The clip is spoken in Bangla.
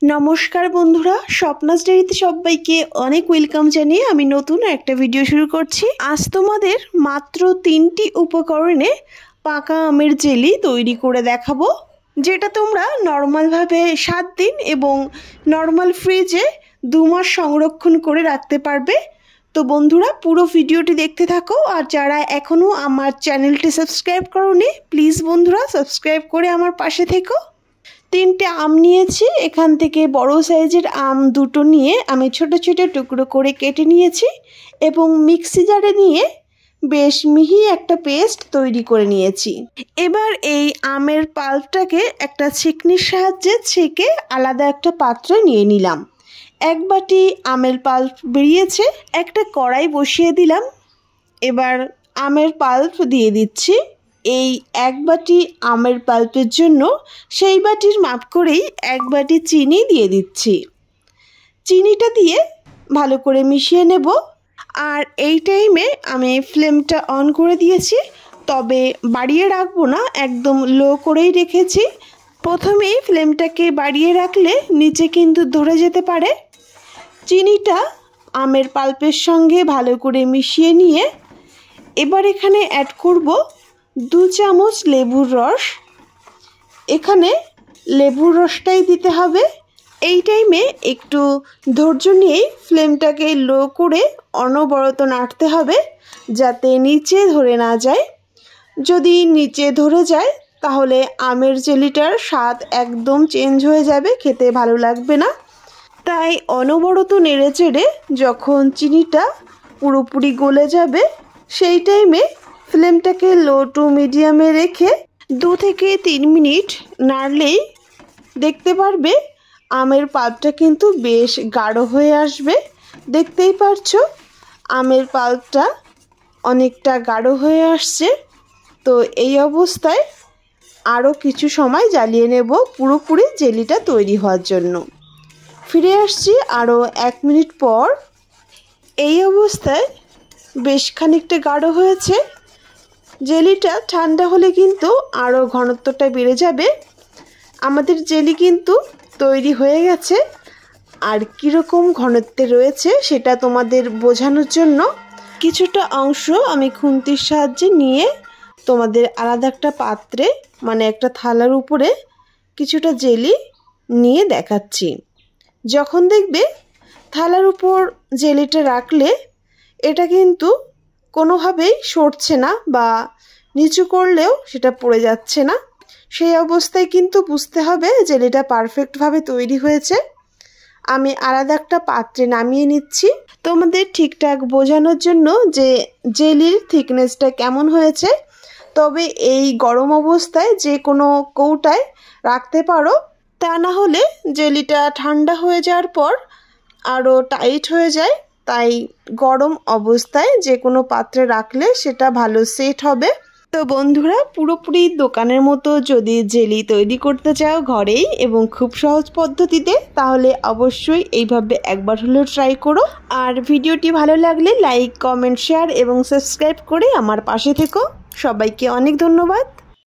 नमस्कार बंधुरा स्वप्नास डायरीते सबाइके अनेक वेलकाम जानिए आमी नतून एक भिडियो शुरू करछि। आज तोमादेर मात्र 3टी उपकरणे पाका आमेर जेली तैरी करे देखाबो, जेटा तोमरा नर्माल भावे 7 दिन एबं नर्माल फ्रिजे 2 मास संरक्षण करे राखते पारबे। तो बंधुरा पुरो भिडियोटी देखते थाको और जारा एखोनो आमार चैनलटी सबस्क्राइब करोनि प्लिज बंधुरा सबस्क्राइब करे आमार पाशे थेको। 3টে आम निয়েছি, এখান থেকে বড় সাইজের আম দুটো নিয়ে আমি ছোট ছোট টুকরো করে কেটে নিয়েছি এবং মিক্সি জারে নিয়ে বেশ মিহি একটা পেস্ট তৈরি করে নিয়েছি। এবার এই আমের পাল্পটাকে একটা ছেঁকনির সাহায্যে ছেঁকে আলাদা একটা পাত্রে নিয়ে নিলাম। এক বাটি আমের পাল্প বেরিয়েছে, একটা কড়াই বসিয়ে দিলাম। এবার আমের পাল্প দিয়ে দিচ্ছি। এই এক বাটি আমের পাল্পের জন্য সেই বাটির মাপ করেই এক বাটি চিনি দিয়ে দিচ্ছি। চিনিটা দিয়ে ভালো করে মিশিয়ে নেব। আর এই টাইমে আমি ফ্লেমটা অন করে দিয়েছি, তবে বাড়িয়ে রাখবো না, একদম লো করেই রেখেছি। প্রথমেই ফ্লেমটাকে বাড়িয়ে রাখলে নিচে কিন্তু ধরে যেতে পারে। চিনিটা আমের পাল্পের সঙ্গে ভালো করে মিশিয়ে নিয়ে এবার এখানে অ্যাড করব 2 চামচ লেবুর রস। এখানে লেবুর রসটাই দিতে হবে। এই টাইমে একটু ধৈর্য নিয়ে ফ্লেমটাকে লো করে অনবরত নাড়তে হবে যাতে নিচে ধরে না যায়। যদি নিচে ধরে যায় তাহলে আমের জেলিটার স্বাদ একদম চেঞ্জ হয়ে যাবে, খেতে ভালো লাগবে না। তাই অনবরত নেড়েচেড়ে যখন চিনিটা পুরোপুরি গলে যাবে সেই টাইমে ফ্লেমটাকে লো টু মিডিয়ামে রেখে 2 থেকে 3 মিনিট নাড়লেই দেখতে পারবে আমের পাল্পটা কিন্তু বেশ গাঢ় হয়ে আসবে। দেখতেই পারছো আমের পাল্পটা অনেকটা গাঢ় হয়ে আসছে। তো এই অবস্থায় আরও কিছু সময় জ্বালিয়ে নেব পুরোপুরি জেলিটা তৈরি হওয়ার জন্য। ফিরে আসছি আরও 1 মিনিট পর। এই অবস্থায় বেশ খানিকটা গাঢ় হয়েছে। জেলিটা ঠান্ডা হলে কিন্তু আরও ঘনত্বটা বেড়ে যাবে। আমাদের জেলি কিন্তু তৈরি হয়ে গেছে। আর কীরকম ঘনত্বে রয়েছে সেটা তোমাদের বোঝানোর জন্য কিছুটা অংশ আমি খুন্তির সাহায্যে নিয়ে তোমাদের আলাদা একটা পাত্রে মানে একটা থালার উপরে কিছুটা জেলি নিয়ে দেখাচ্ছি। যখন দেখবে থালার উপর জেলিটা রাখলে এটা কিন্তু কোনোভাবেই সরছে না বা নিচু করলেও সেটা পড়ে যাচ্ছে না, সেই অবস্থায় কিন্তু বুঝতে হবে জেলিটা পারফেক্টভাবে তৈরি হয়েছে। আমি আলাদা একটা পাত্রে নামিয়ে নিচ্ছি তোমাদের ঠিকঠাক বোঝানোর জন্য যে জেলির থিকনেসটা কেমন হয়েছে। তবে এই গরম অবস্থায় যে কোনো কৌটায় রাখতে পারো, তা না হলে জেলিটা ঠান্ডা হয়ে যাওয়ার পর আরও টাইট হয়ে যায়। তাই গরম অবস্থায় যে কোনো পাত্রে রাখলে সেটা ভালো সেট হবে। তো বন্ধুরা পুরোপুরি দোকানের মতো যদি জেলি তৈরি করতে চাও ঘরেই এবং খুব সহজ পদ্ধতিতে, তাহলে অবশ্যই এইভাবে একবার হলেও ট্রাই করো। আর ভিডিওটি ভালো লাগলে লাইক, কমেন্ট, শেয়ার এবং সাবস্ক্রাইব করে আমার পাশে থেকো। সবাইকে অনেক ধন্যবাদ।